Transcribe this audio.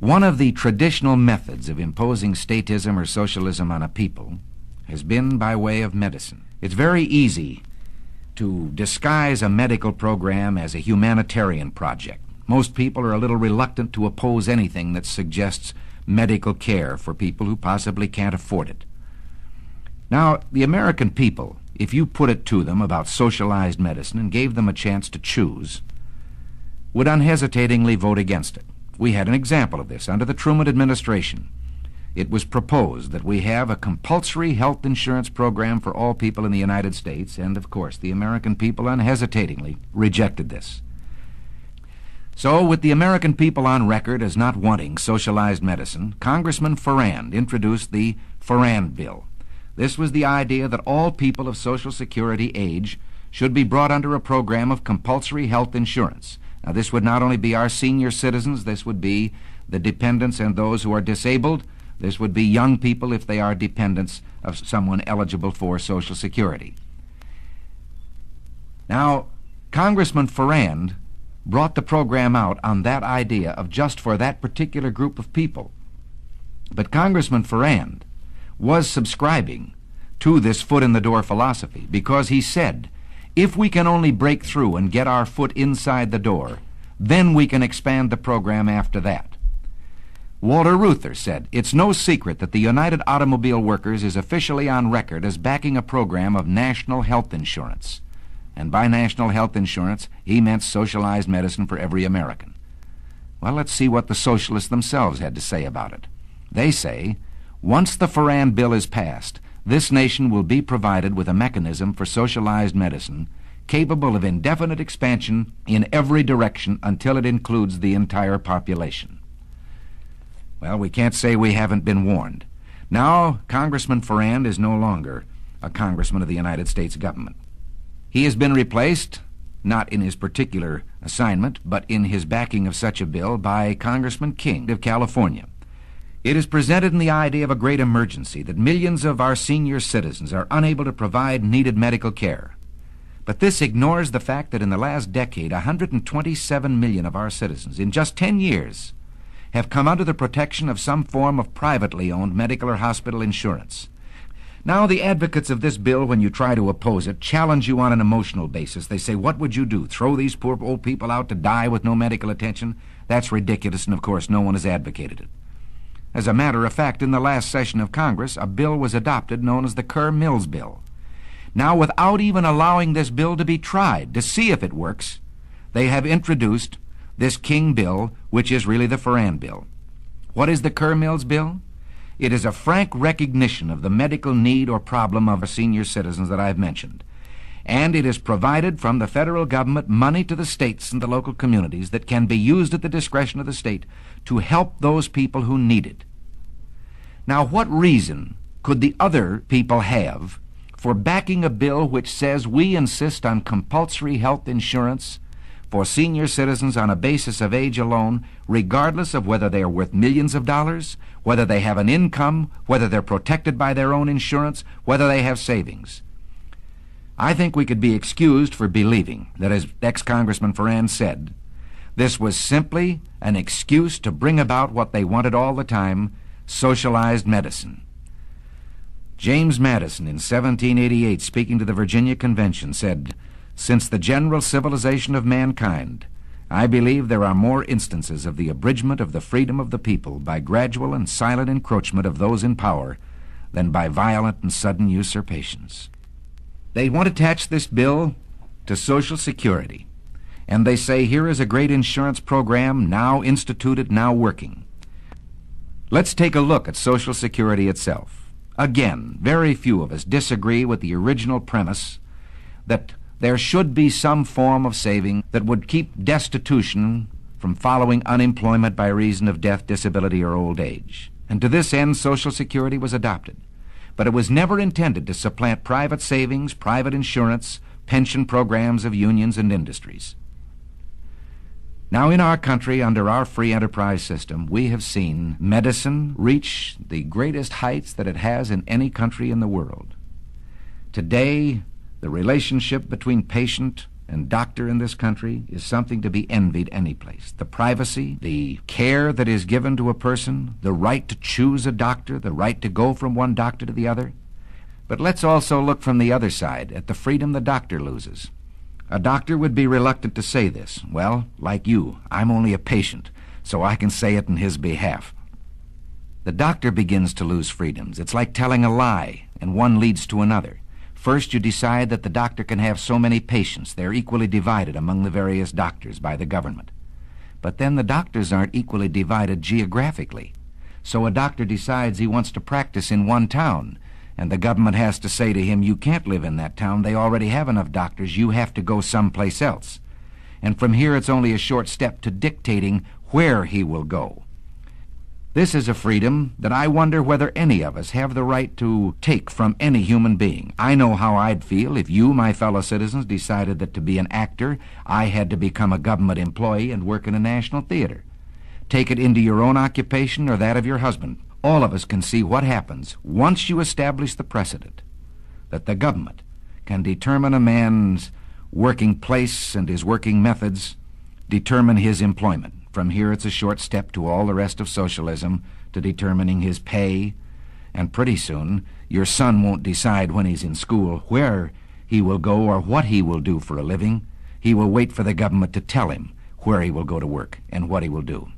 One of the traditional methods of imposing statism or socialism on a people has been by way of medicine. It's very easy to disguise a medical program as a humanitarian project. Most people are a little reluctant to oppose anything that suggests medical care for people who possibly can't afford it. Now, the American people, if you put it to them about socialized medicine and gave them a chance to choose, would unhesitatingly vote against it. We had an example of this under the Truman administration. It was proposed that we have a compulsory health insurance program for all people in the United States, and of course the American people unhesitatingly rejected this. So, with the American people on record as not wanting socialized medicine, Congressman Farrand introduced the Farrand Bill. This was the idea that all people of Social Security age should be brought under a program of compulsory health insurance. Now, this would not only be our senior citizens, this would be the dependents and those who are disabled. This would be young people if they are dependents of someone eligible for Social Security. Now, Congressman Farrand brought the program out on that idea of just for that particular group of people. But Congressman Farrand was subscribing to this foot-in-the-door philosophy because he said, if we can only break through and get our foot inside the door, then we can expand the program after that. Walter Reuther said, it's no secret that the United Automobile Workers is officially on record as backing a program of national health insurance. And by national health insurance, he meant socialized medicine for every American. Well, let's see what the socialists themselves had to say about it. They say, once the Farrand Bill is passed, this nation will be provided with a mechanism for socialized medicine capable of indefinite expansion in every direction until it includes the entire population. Well, we can't say we haven't been warned. Now, Congressman Farrand is no longer a congressman of the United States government. He has been replaced, not in his particular assignment, but in his backing of such a bill by Congressman King of California. It is presented in the idea of a great emergency that millions of our senior citizens are unable to provide needed medical care. But this ignores the fact that in the last decade, 127 million of our citizens, in just 10 years, have come under the protection of some form of privately owned medical or hospital insurance. Now, the advocates of this bill, when you try to oppose it, challenge you on an emotional basis. They say, what would you do? Throw these poor old people out to die with no medical attention? That's ridiculous, and of course no one has advocated it. As a matter of fact, in the last session of Congress, a bill was adopted known as the Kerr-Mills Bill. Now, without even allowing this bill to be tried to see if it works, they have introduced this King bill, which is really the Farrand Bill. What is the Kerr-Mills Bill? It is a frank recognition of the medical need or problem of our senior citizens that I've mentioned. And it has provided from the federal government money to the states and the local communities that can be used at the discretion of the state to help those people who need it. Now, what reason could the other people have for backing a bill which says we insist on compulsory health insurance for senior citizens on a basis of age alone, regardless of whether they are worth millions of dollars, whether they have an income, whether they're protected by their own insurance, whether they have savings? I think we could be excused for believing that, as ex-Congressman Farrand said, this was simply an excuse to bring about what they wanted all the time, socialized medicine. James Madison, in 1788, speaking to the Virginia Convention, said, since the general civilization of mankind, I believe there are more instances of the abridgment of the freedom of the people by gradual and silent encroachment of those in power than by violent and sudden usurpations. They want to attach this bill to Social Security, and they say here is a great insurance program now instituted, now working. Let's take a look at Social Security itself. Again, very few of us disagree with the original premise that there should be some form of saving that would keep destitution from following unemployment by reason of death, disability, or old age. And to this end, Social Security was adopted. But it was never intended to supplant private savings, private insurance, pension programs of unions and industries. Now, in our country, under our free enterprise system, we have seen medicine reach the greatest heights that it has in any country in the world. Today, the relationship between patient and doctor in this country is something to be envied any place. The privacy, the care that is given to a person, the right to choose a doctor, the right to go from one doctor to the other. But let's also look from the other side at the freedom the doctor loses. A doctor would be reluctant to say this. Well, like you, I'm only a patient, so I can say it in his behalf. The doctor begins to lose freedoms. It's like telling a lie, and one leads to another. First, you decide that the doctor can have so many patients. They're equally divided among the various doctors by the government. But then the doctors aren't equally divided geographically. So a doctor decides he wants to practice in one town, and the government has to say to him, you can't live in that town. They already have enough doctors. You have to go someplace else. And from here, it's only a short step to dictating where he will go. This is a freedom that I wonder whether any of us have the right to take from any human being. I know how I'd feel if you, my fellow citizens, decided that to be an actor, I had to become a government employee and work in a national theater. Take it into your own occupation or that of your husband. All of us can see what happens once you establish the precedent that the government can determine a man's working place and his working methods, determine his employment. From here, it's a short step to all the rest of socialism, to determining his pay, and pretty soon your son won't decide when he's in school where he will go or what he will do for a living. He will wait for the government to tell him where he will go to work and what he will do.